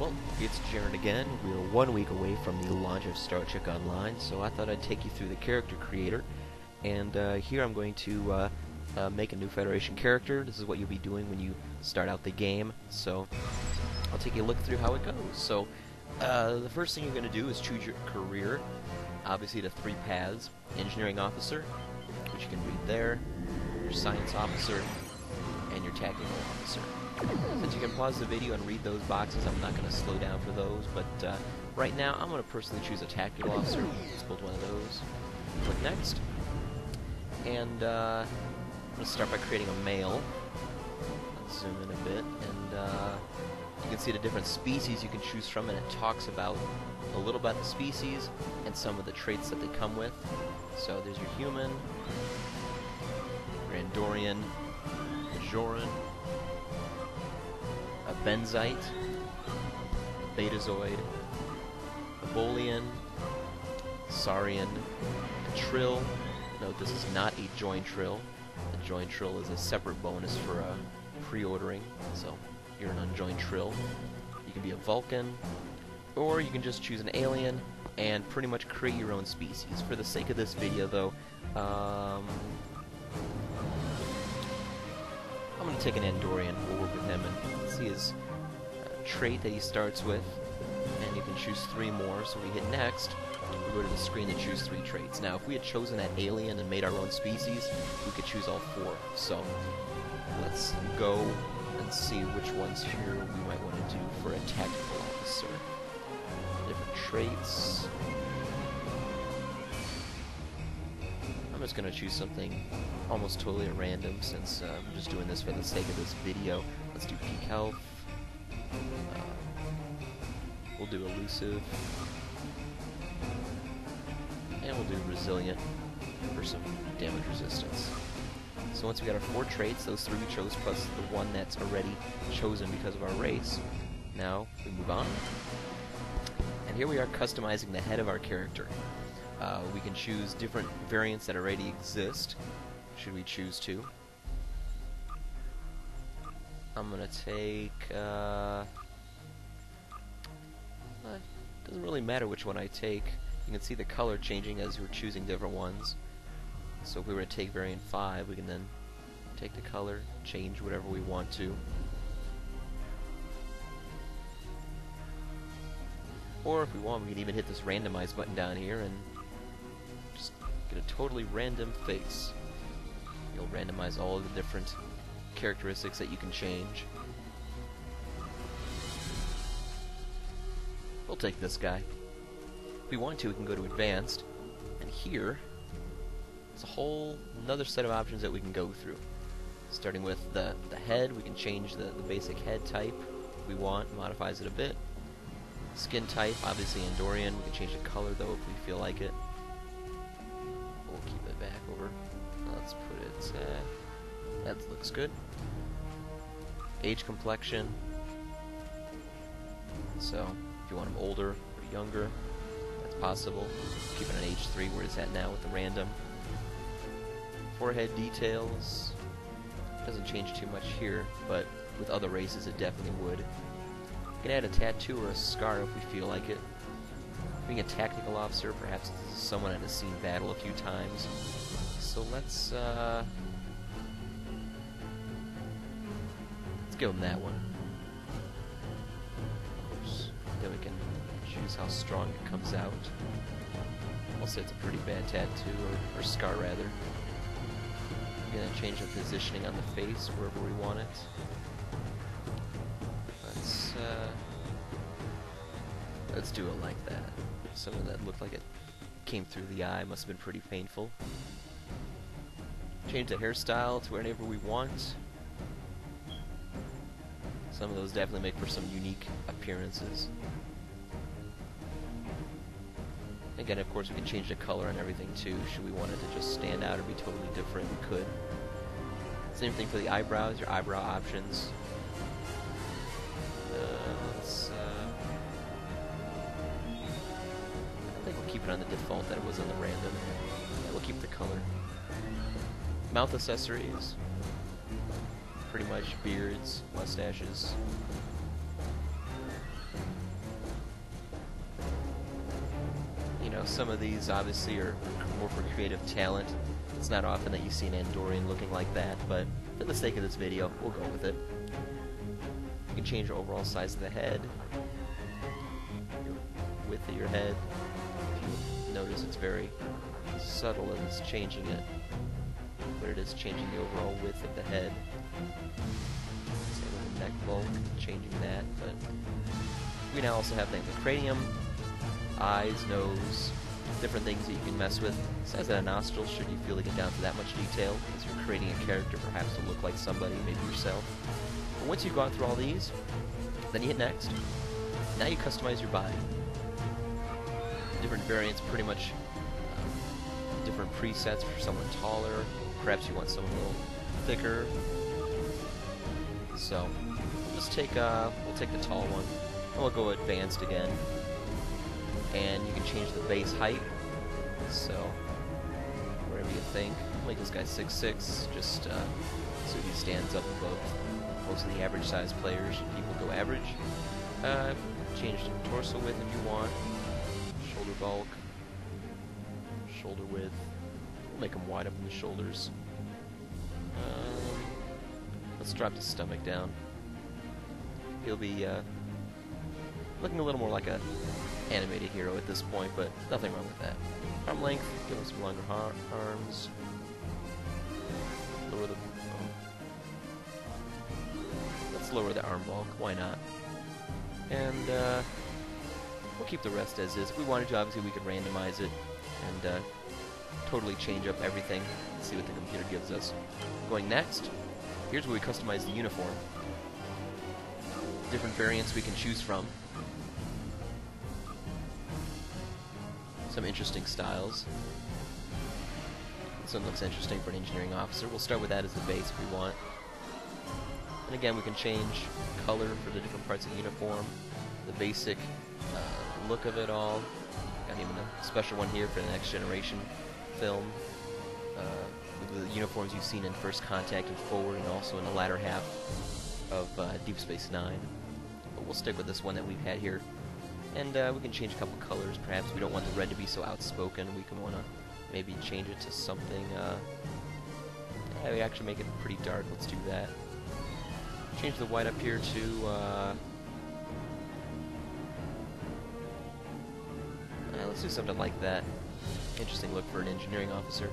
Well, it's Jared again. We're 1 week away from the launch of Star Trek Online, so I thought I'd take you through the character creator. And here I'm going to make a new Federation character. This is what you'll be doing when you start out the game. So I'll take you a look through how it goes. So the first thing you're going to do is choose your career. Obviously the 3 paths: Engineering Officer, which you can read there, your Science Officer, and your Tactical Officer. Since you can pause the video and read those boxes, I'm not going to slow down for those, but right now I'm going to personally choose a Tactical Officer. Let's build one of those. Click Next. And I'm going to start by creating a male. Let's zoom in a bit, and you can see the different species you can choose from, and it talks about a little about the species and some of the traits that they come with. So there's your human, your Andorian, Bajoran, a Benzite, a Betazoid, a Bolian, Saurian, a Trill. Note this is not a Join Trill. A Join Trill is a separate bonus for pre-ordering, so you're an unjoined Trill. You can be a Vulcan, or you can just choose an alien and pretty much create your own species. For the sake of this video, though, I'm going to take an Andorian. We'll work with him and see his trait that he starts with, and you can choose 3 more. So we hit Next, we go to the screen and choose 3 traits. Now, if we had chosen that alien and made our own species, we could choose all 4. So let's go and see which ones here we might want to do for a Tactical Officer. Different traits. I'm just going to choose something almost totally at random, since I'm just doing this for the sake of this video. Let's do Peak Health. We'll do Elusive. And we'll do Resilient for some damage resistance. So once we got our 4 traits, those 3 we chose plus the one that's already chosen because of our race, now we move on. And here we are customizing the head of our character. We can choose different variants that already exist, should we choose to. I'm going to take... doesn't really matter which one I take. You can see the color changing as we're choosing different ones. So if we were to take variant 5, we can then take the color, change whatever we want to. Or if we want, we can even hit this randomize button down here and just get a totally random face. You'll randomize all of the different characteristics that you can change. We'll take this guy. If we want to, we can go to Advanced, and here there's a whole another set of options that we can go through. Starting with the head, we can change the basic head type if we want, modifies it a bit. Skin type, obviously Andorian. We can change the color though if we feel like it. We'll keep it back over. Let's put it, that looks good. Age, complexion. So, if you want him older or younger, that's possible. Keep it on age 3 where it's at now with the random. Forehead details. Doesn't change too much here, but with other races it definitely would. You can add a tattoo or a scar if we feel like it. Being a Tactical Officer, perhaps this is someone that has seen battle a few times. So let's give him that one. Oops. Then we can choose how strong it comes out. I'll say it's a pretty bad tattoo, or scar rather. We're going to change the positioning on the face wherever we want it. Let's do it like that. Some of that looked like it came through the eye, must have been pretty painful. Change the hairstyle to wherever we want. Some of those definitely make for some unique appearances. Again, of course, we can change the color and everything too. Should we want it to just stand out or be totally different, we could. Same thing for the eyebrows, your eyebrow options. I think we'll keep it on the default that it was on the random. Yeah, we'll keep the color. Mouth accessories. Pretty much beards, mustaches. know, some of these obviously are more for creative talent. It's not often that you see an Andorian looking like that, but for the sake of this video, we'll go with it. You can change the overall size of the head, your width of your head. If you notice, it's very subtle as it's changing it, but it is changing the overall width of the head. Same with the neck bulk, changing that, but we now also have things like cranium, eyes, nose, different things that you can mess with. Size of the nostrils, should you feel to get down to that much detail, as you're creating a character perhaps to look like somebody, maybe yourself. But once you've gone through all these, then you hit next. Now you customize your body. Different variants, pretty much different presets for someone taller. Perhaps you want someone a little thicker. So just take we'll take the tall one, and we'll go advanced again. And you can change the base height. So whatever you think. Make this guy 6'6", just so he stands up above most of the average size players. People go average. Change the torso width if you want. Shoulder bulk. Shoulder width. We'll make him wide up in the shoulders. Let's drop the stomach down. He'll be looking a little more like a animated hero at this point, but nothing wrong with that. Arm length, give him some longer arms. Lower the let's lower the arm bulk, why not? And we'll keep the rest as is. If we wanted to, obviously we could randomize it and totally change up everything and see what the computer gives us. Going next, here's where we customize the uniform. Different variants we can choose from. Some interesting styles. This one looks interesting for an engineering officer. We'll start with that as the base if we want. And again, we can change color for the different parts of the uniform, the basic look of it all. Got even a special one here for the Next Generation film. With the uniforms you've seen in First Contact and Forward, and also in the latter half of Deep Space Nine. But we'll stick with this one that we've had here. And we can change a couple colors, perhaps. We don't want the red to be so outspoken. We can want to maybe change it to something, yeah, we actually make it pretty dark. Let's do that. Change the white up here to, let's do something like that. Interesting look for an engineering officer.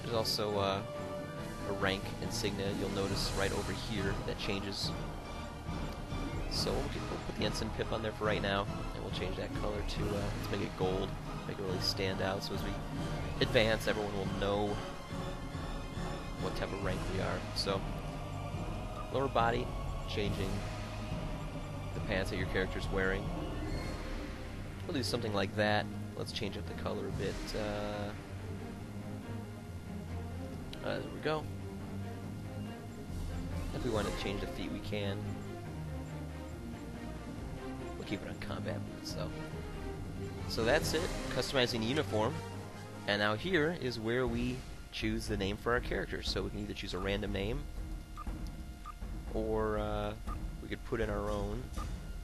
There's also a rank insignia you'll notice right over here that changes. So we'll put the ensign pip on there for right now, and we'll change that color to, let's make it gold, make it really stand out, so as we advance, everyone will know what type of rank we are. So, lower body, changing the pants that your character's wearing. We'll do something like that. Let's change up the color a bit. There we go. If we want to change the feet, we can. We'll keep it on combat boots, though. So that's it, customizing the uniform. And now here is where we choose the name for our character. So we can either choose a random name, or we could put in our own.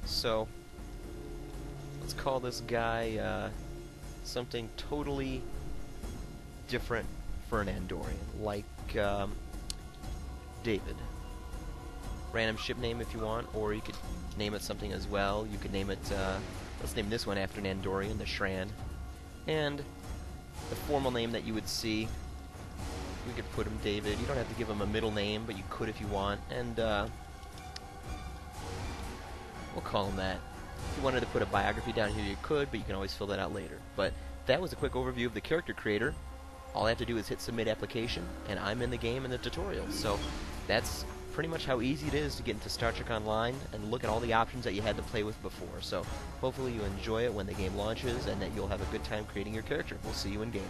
So let's call this guy something totally different for an Andorian, like David. Random ship name if you want, or you could name it something as well. You could name it, let's name this one after an Andorian, the Shran. And the formal name that you would see, we could put him David. You don't have to give him a middle name, but you could if you want. And we'll call him that. If you wanted to put a biography down here, you could, but you can always fill that out later. But that was a quick overview of the character creator. All I have to do is hit submit application, and I'm in the game in the tutorial. So that's pretty much how easy it is to get into Star Trek Online and look at all the options that you had to play with before. So hopefully you enjoy it when the game launches and that you'll have a good time creating your character. We'll see you in game.